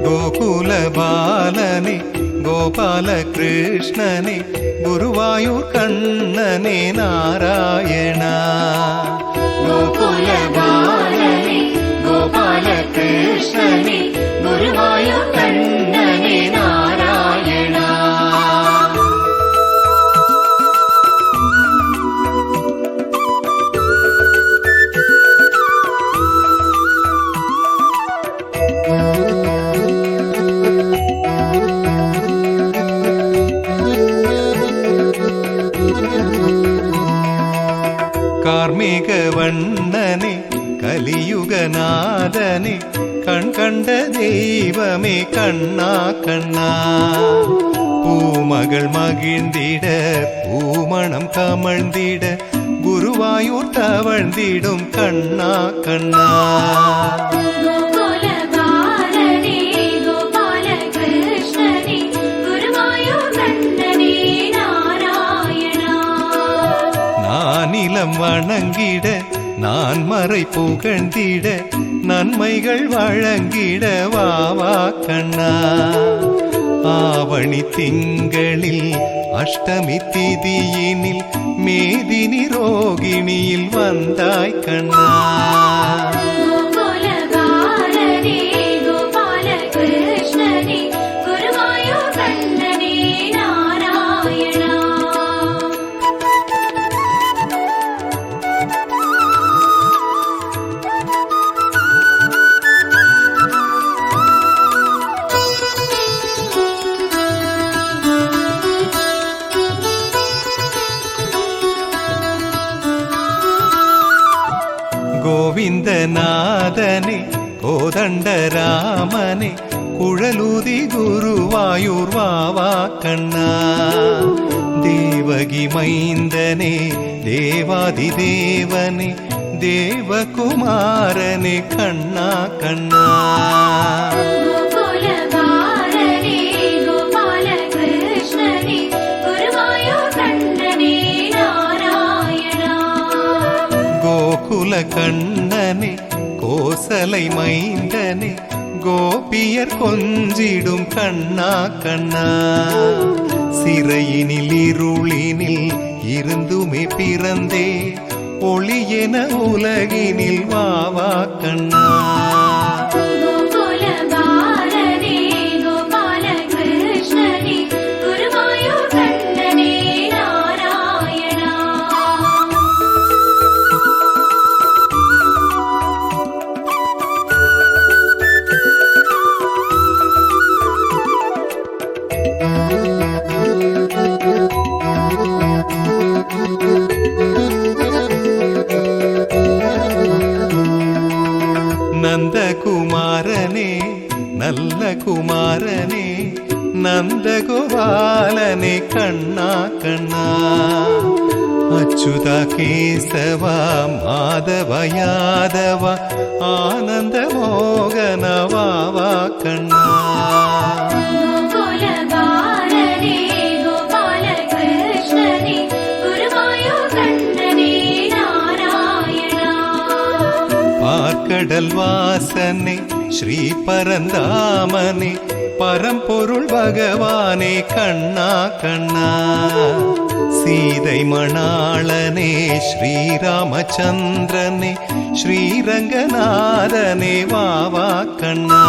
கோகுல பாலனே கோபால கிருஷ்ணனே குருவாயூர் கண்ணனே நாராயணா. கோகுல பாலனே கோபால கிருஷ்ணனே குருவாயூர் கண்ணனே நாராயணா. கார்மேக வண்ணனே கலியுகநாதனே கண் கண்ட தெய்வமே கண்ணா கண்ணா. பூமகள் மகிழ்ந்திட பூமணம் கமழ்ந்திட குருவாயூர் தவழ்ந்திடும் கண்ணா கண்ணா. நானிலம் வணங்கிட நான் மறை புகழ்ந்திட நன்மைகள் வழங்கிட வாவா கண்ணா. ஆவணி திங்களில் அஷ்டமி திதியினில் மேதினி ரோகிணியில் வந்தாய் கண்ணா. கோவிந்தநாதனே கோதண்டராமனே குழலூதி குருவாயூர் வாவா கண்ணா. தேவகி மைந்தனே தேவாதி தேவனே தேவகுமாரனே கண்ணா கண்ணா. கோகுல கண்ணனே கோசலை மைந்தனே கோபியர் கொஞ்சிடும் கண்ணா கண்ணா. சிறையினில் இருளினில் இருந்துமே பிறந்தே ஒளியென உலகினில் வாவா கண்ணா. நந்தகுமாரனே நல்ல குமாரனே நந்தகோபாலனே கண்ணா கண்ணா. அச்சுதா கேசவா மாதவ யாதவ ஆனந்த மோகன வாவா கண்ணா. பார்க்கடல் வாசனே ஸ்ரீ பரந்தாமனே பரம்பொருள் பகவானே கண்ணா கண்ணா. சீதை மணாளனே ஸ்ரீராமச்சந்திரனே ஸ்ரீரங்கநாதனே வாவா கண்ணா.